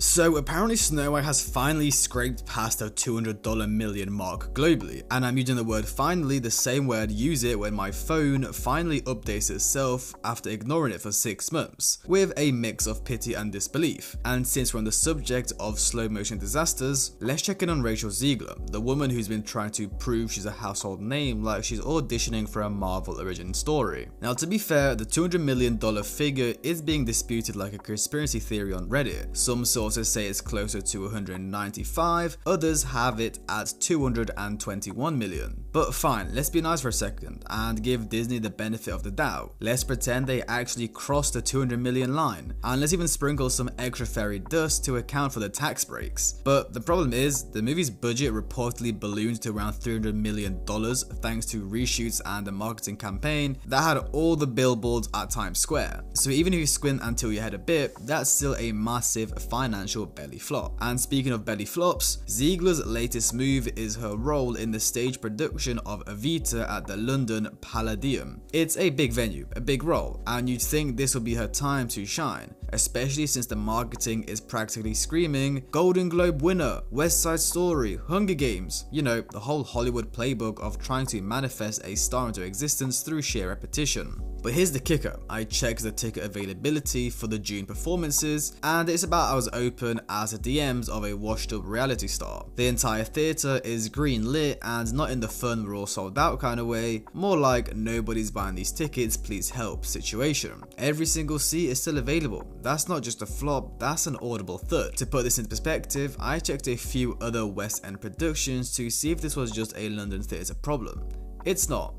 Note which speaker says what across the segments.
Speaker 1: So apparently Snow White has finally scraped past the $200 million mark globally, and I'm using the word finally the same way I'd use it when my phone finally updates itself after ignoring it for 6 months, with a mix of pity and disbelief. And since we're on the subject of slow motion disasters, let's check in on Rachel Zegler, the woman who's been trying to prove she's a household name like she's auditioning for a Marvel origin story. Now to be fair, the $200 million figure is being disputed like a conspiracy theory on Reddit. Some sources say it's closer to 195, others have it at 221 million. But fine, let's be nice for a second and give Disney the benefit of the doubt. Let's pretend they actually crossed the 200 million line, and let's even sprinkle some extra fairy dust to account for the tax breaks. But the problem is, the movie's budget reportedly ballooned to around $300 million thanks to reshoots and a marketing campaign that had all the billboards at Times Square. So even if you squint and tilt your head a bit, that's still a massive financial belly flop. And speaking of belly flops, Zegler's latest move is her role in the stage production of Evita at the London Palladium. It's a big venue, a big role, and you'd think this would be her time to shine, especially since the marketing is practically screaming Golden Globe winner, West Side Story, Hunger Games, you know, the whole Hollywood playbook of trying to manifest a star into existence through sheer repetition. But here's the kicker, I checked the ticket availability for the June performances, and it's about as open as the DMs of a washed up reality star. The entire theatre is green lit, and not in the fun we're all sold out kind of way, more like nobody's buying these tickets, please help situation. Every single seat is still available. That's not just a flop, that's an audible thud. To put this into perspective, I checked a few other West End productions to see if this was just a London theatre problem. It's not.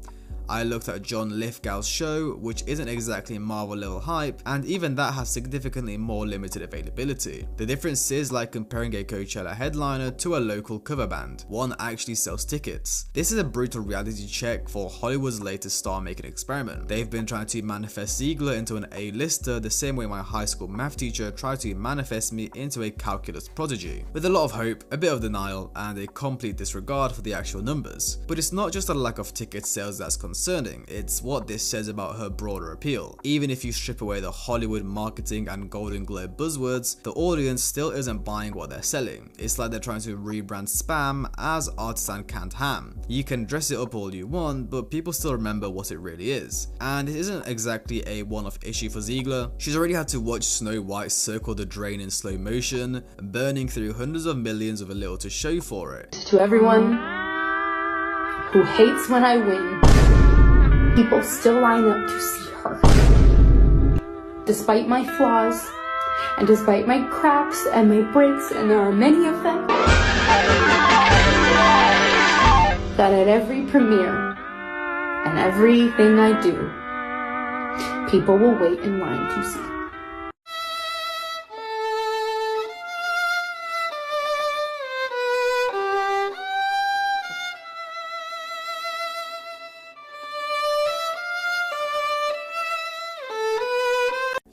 Speaker 1: I looked at John Lithgow's show, which isn't exactly Marvel level hype, and even that has significantly more limited availability. The difference is like comparing a Coachella headliner to a local cover band. One actually sells tickets. This is a brutal reality check for Hollywood's latest star-making experiment. They've been trying to manifest Zegler into an A-lister the same way my high school math teacher tried to manifest me into a calculus prodigy, with a lot of hope, a bit of denial, and a complete disregard for the actual numbers. But it's not just a lack of ticket sales that's concerning, it's what this says about her broader appeal. Even if you strip away the Hollywood marketing and Golden Globe buzzwords, the audience still isn't buying what they're selling. It's like they're trying to rebrand Spam as artisan canned ham. You can dress it up all you want, but people still remember what it really is. And it isn't exactly a one-off issue for Zegler. She's already had to watch Snow White circle the drain in slow motion, burning through hundreds of millions with a little to show for it.
Speaker 2: To everyone who hates when I win, people still line up to see her. Despite my flaws, and despite my cracks and my breaks, and there are many of them, that at every premiere and everything I do, people will wait in line to see.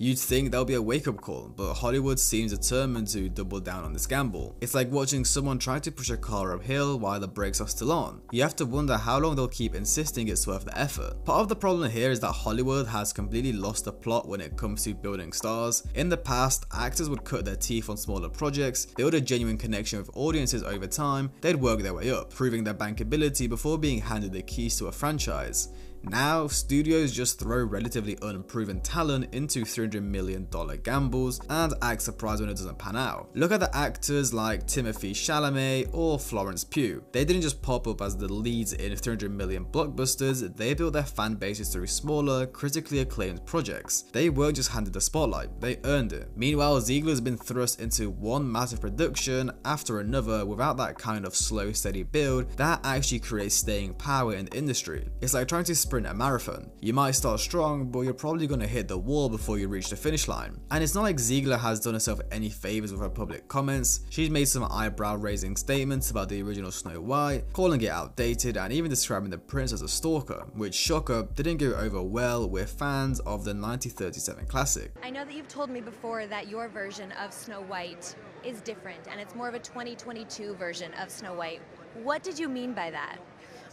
Speaker 1: You'd think that would be a wake-up call, but Hollywood seems determined to double down on this gamble. It's like watching someone try to push a car uphill while the brakes are still on. You have to wonder how long they'll keep insisting it's worth the effort. Part of the problem here is that Hollywood has completely lost the plot when it comes to building stars. In the past, actors would cut their teeth on smaller projects, build a genuine connection with audiences over time, they'd work their way up, proving their bankability before being handed the keys to a franchise. Now, studios just throw relatively unproven talent into $300 million gambles and act surprised when it doesn't pan out. Look at the actors like Timothée Chalamet or Florence Pugh. They didn't just pop up as the leads in $300 million blockbusters, they built their fan bases through smaller, critically acclaimed projects. They weren't just handed the spotlight, they earned it. Meanwhile, Zegler's been thrust into one massive production after another without that kind of slow, steady build that actually creates staying power in the industry. It's like trying to sprint a marathon. You might start strong, but you're probably going to hit the wall before you reach the finish line. And it's not like Zegler has done herself any favors with her public comments. She's made some eyebrow-raising statements about the original Snow White, calling it outdated and even describing the prince as a stalker, which, shocker, didn't go over well with fans of the 1937 classic.
Speaker 3: I know that you've told me before that your version of Snow White is different and it's more of a 2022 version of Snow White. What did you mean by that?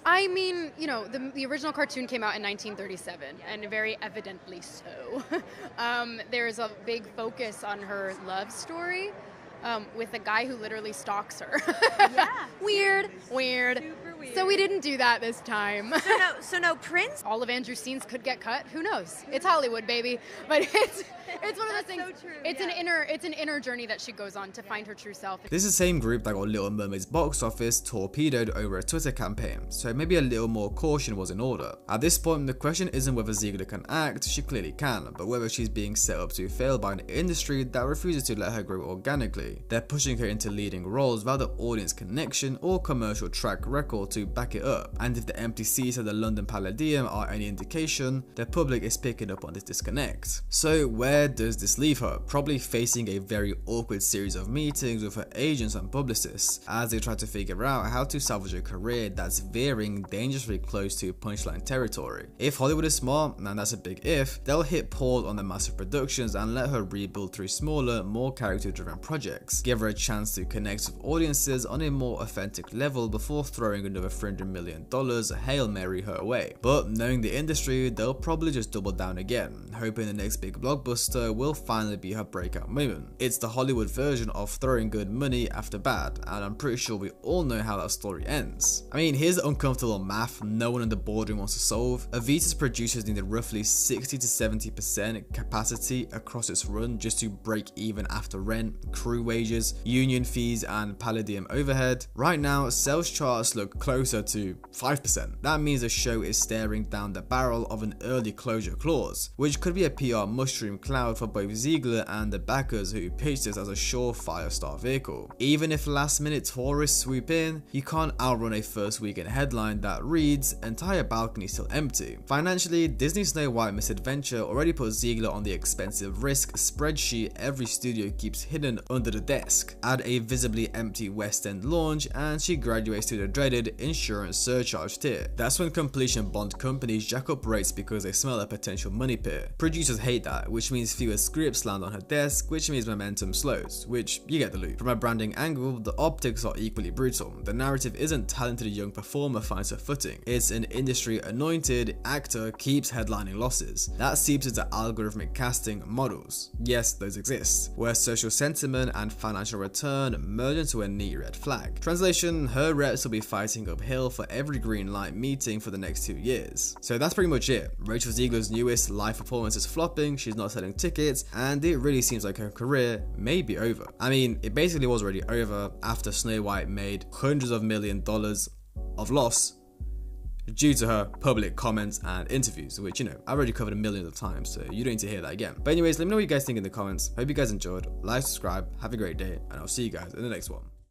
Speaker 4: I mean, you know, the original cartoon came out in 1937, and very evidently so. There's a big focus on her love story, with a guy who literally stalks her.
Speaker 3: Yeah.
Speaker 4: Weird.
Speaker 3: Super weird.
Speaker 4: So we didn't do that this time.
Speaker 3: So no Prince?
Speaker 4: All of Andrew's scenes could get cut. Who knows? It's Hollywood, baby. But it's one of those things.
Speaker 3: So true,
Speaker 4: It's
Speaker 3: yeah.
Speaker 4: an inner journey that she goes on to find her true self.
Speaker 1: This is the same group that got Little Mermaid's box office torpedoed over a Twitter campaign, so maybe a little more caution was in order. At this point, the question isn't whether Zegler can act, she clearly can, but whether she's being set up to fail by an industry that refuses to let her grow organically. They're pushing her into leading roles without the audience connection or commercial track record to back it up, and if the empty seats at the London Palladium are any indication, the public is picking up on this disconnect. So where does this leave her? Probably facing a very awkward series of meetings with her agents and publicists as they try to figure out how to salvage a career that's veering dangerously close to punchline territory. If Hollywood is smart, and that's a big if, they'll hit pause on the massive productions and let her rebuild through smaller, more character-driven projects, give her a chance to connect with audiences on a more authentic level before throwing another $300 million Hail Mary her way. But knowing the industry, they'll probably just double down again, hoping the next big blockbuster will finally be her breakout moment. It's the Hollywood version of throwing good money after bad, and I'm pretty sure we all know how that story ends. I mean, here's the uncomfortable math no one in the boardroom wants to solve. Evita's producers needed roughly 60 to 70% capacity across its run just to break even after rent, crew wages, union fees, and Palladium overhead. Right now, sales charts look closer to 5%. That means the show is staring down the barrel of an early closure clause, which could be a PR mushroom cloud for both Zegler and the backers who pitched this as a surefire star vehicle. Even if last-minute tourists swoop in, you can't outrun a first weekend headline that reads, "Entire balcony still empty." Financially, Disney's Snow White Misadventure already put Zegler on the expensive risk spreadsheet every studio keeps hidden under the desk. Add a visibly empty West End launch and she graduates to the dreaded insurance surcharge tier. That's when completion bond companies jack up rates because they smell a potential money pit. Producers hate that, which means fewer scripts land on her desk, which means momentum slows, which you get the loop. From a branding angle, the optics are equally brutal. The narrative isn't talented young performer finds her footing, it's an industry anointed actor keeps headlining losses. That seeps into algorithmic casting models. Yes, those exist, where social sentiment and financial return merge into a neat red flag. Translation, her reps will be fighting uphill for every green light meeting for the next 2 years. So that's pretty much it. Rachel Zegler's newest live performance is flopping, she's not selling tickets, and it really seems like her career may be over. I mean, it basically was already over after Snow White made hundreds of $millions of loss due to her public comments and interviews, which, you know, I've already covered a million of times, so you don't need to hear that again. But anyways, let me know what you guys think in the comments. Hope you guys enjoyed. Like, subscribe, have a great day, and I'll see you guys in the next one.